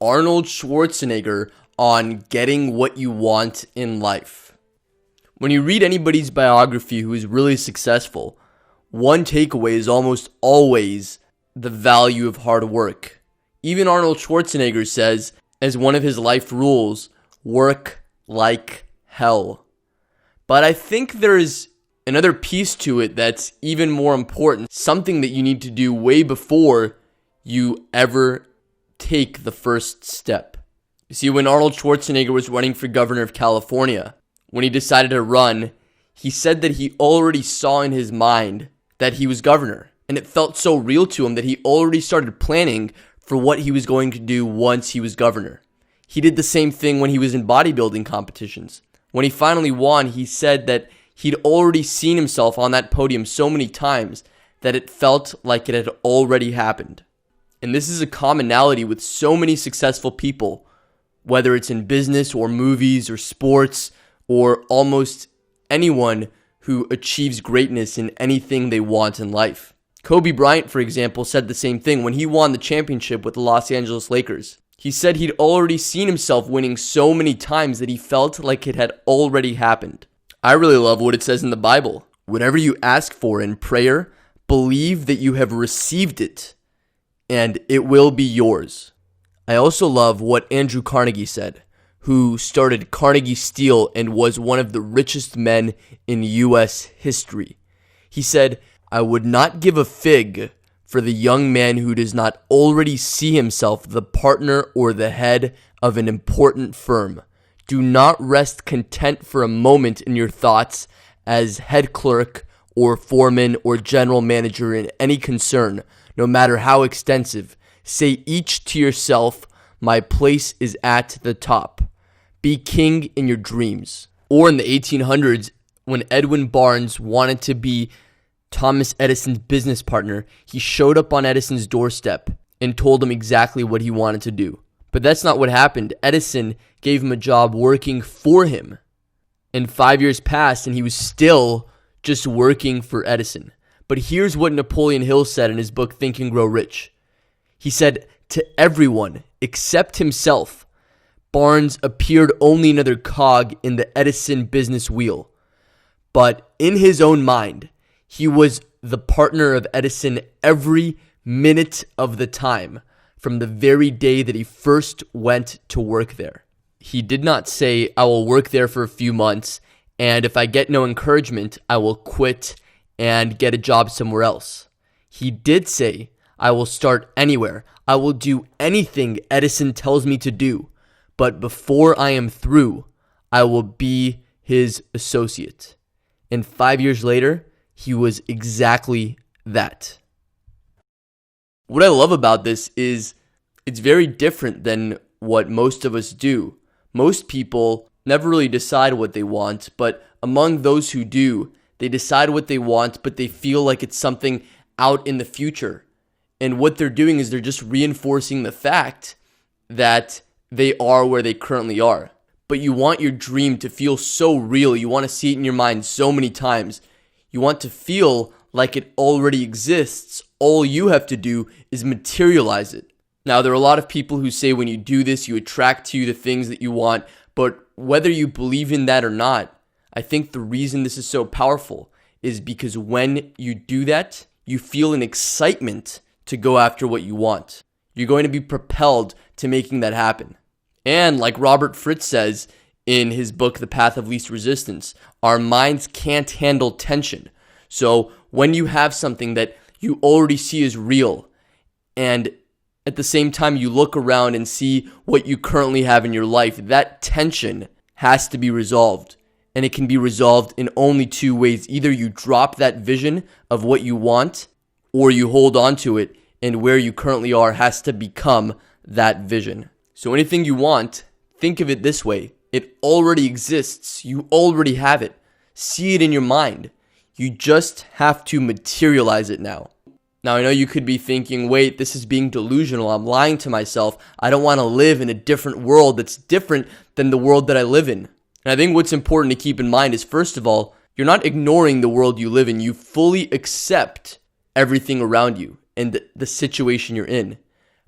Arnold Schwarzenegger on getting what you want in life. When you read anybody's biography who is really successful, one takeaway is almost always the value of hard work. Even Arnold Schwarzenegger says, as one of his life rules, work like hell. But I think there's another piece to it that's even more important, something that you need to do way before you ever take the first step. You see, when Arnold Schwarzenegger was running for governor of California, when he decided to run, he said that he already saw in his mind that he was governor. And it felt so real to him that he already started planning for what he was going to do once he was governor. He did the same thing when he was in bodybuilding competitions. When he finally won, he said that he'd already seen himself on that podium so many times that it felt like it had already happened. And this is a commonality with so many successful people, whether it's in business or movies or sports or almost anyone who achieves greatness in anything they want in life. Kobe Bryant, for example, said the same thing when he won the championship with the Los Angeles Lakers. He said he'd already seen himself winning so many times that he felt like it had already happened. I really love what it says in the Bible. Whatever you ask for in prayer, believe that you have received it, and it will be yours. I also love what Andrew Carnegie said, who started Carnegie Steel and was one of the richest men in U.S. history. He said, "I would not give a fig for the young man who does not already see himself the partner or the head of an important firm. Do not rest content for a moment in your thoughts as head clerk or foreman or general manager in any concern, no matter how extensive. Say each to yourself, my place is at the top. Be king in your dreams." Or in the 1800s, when Edwin Barnes wanted to be Thomas Edison's business partner, he showed up on Edison's doorstep and told him exactly what he wanted to do. But that's not what happened. Edison gave him a job working for him. And 5 years passed and he was still just working for Edison. But here's what Napoleon Hill said in his book, Think and Grow Rich. He said, "To everyone except himself, Barnes appeared only another cog in the Edison business wheel. But in his own mind, he was the partner of Edison every minute of the time, from the very day that he first went to work there." He did not say, "I will work there for a few months, and if I get no encouragement, I will quit and get a job somewhere else." He did say, "I will start anywhere. I will do anything Edison tells me to do, but before I am through, I will be his associate." And 5 years later, he was exactly that. What I love about this is it's very different than what most of us do. Most people never really decide what they want, but among those who do, they decide what they want, but they feel like it's something out in the future. And what they're doing is they're just reinforcing the fact that they are where they currently are. But you want your dream to feel so real. You want to see it in your mind so many times. You want to feel like it already exists. All you have to do is materialize it. Now, there are a lot of people who say when you do this, you attract to you the things that you want. But whether you believe in that or not, I think the reason this is so powerful is because when you do that, you feel an excitement to go after what you want. You're going to be propelled to making that happen. And like Robert Fritz says in his book, The Path of Least Resistance, our minds can't handle tension. So when you have something that you already see as real, and at the same time you look around and see what you currently have in your life, that tension has to be resolved. And it can be resolved in only two ways. Either you drop that vision of what you want, or you hold on to it, and where you currently are has to become that vision. So anything you want, think of it this way. It already exists. You already have it. See it in your mind. You just have to materialize it now. Now, I know you could be thinking, wait, this is being delusional. I'm lying to myself. I don't want to live in a different world that's different than the world that I live in. And I think what's important to keep in mind is, first of all, you're not ignoring the world you live in. You fully accept everything around you and the situation you're in.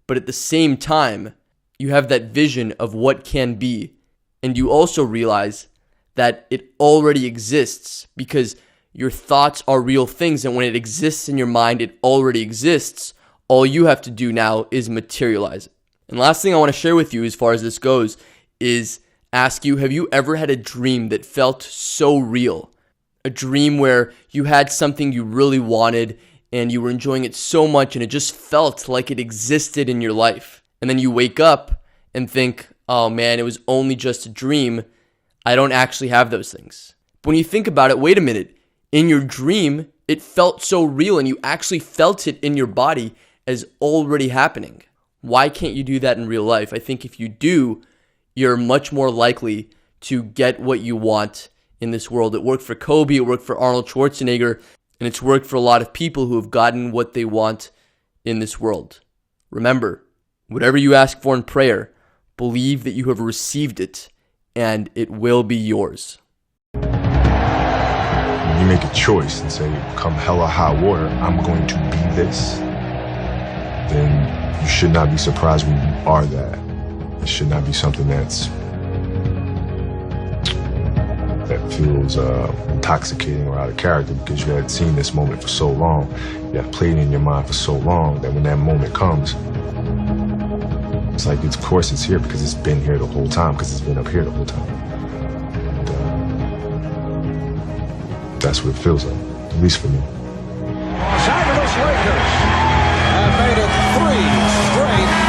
But at the same time, You have that vision of what can be. And you also realize that it already exists because your thoughts are real things. And when it exists in your mind, it already exists. All you have to do now is materialize it. And last thing I want to share with you as far as this goes is ask you, have you ever had a dream that felt so real? A dream where you had something you really wanted and you were enjoying it so much and it just felt like it existed in your life. And then you wake up and think, oh man, it was only just a dream. I don't actually have those things. But when you think about it, wait a minute. In your dream, it felt so real and you actually felt it in your body as already happening. Why can't you do that in real life? I think if you do, you're much more likely to get what you want in this world. It worked for Kobe, it worked for Arnold Schwarzenegger, and it's worked for a lot of people who have gotten what they want in this world. Remember, whatever you ask for in prayer, believe that you have received it, and it will be yours. When you make a choice and say, come hell or high water, I'm going to be this, then you should not be surprised when you are that. It should not be something that feels intoxicating or out of character, because you had seen this moment for so long, you had played in your mind for so long, that when that moment comes, it's like, of course it's here because it's been here the whole time, because it's been up here the whole time. And, that's what it feels like, at least for me. Los Angeles Lakers have made it 3 straight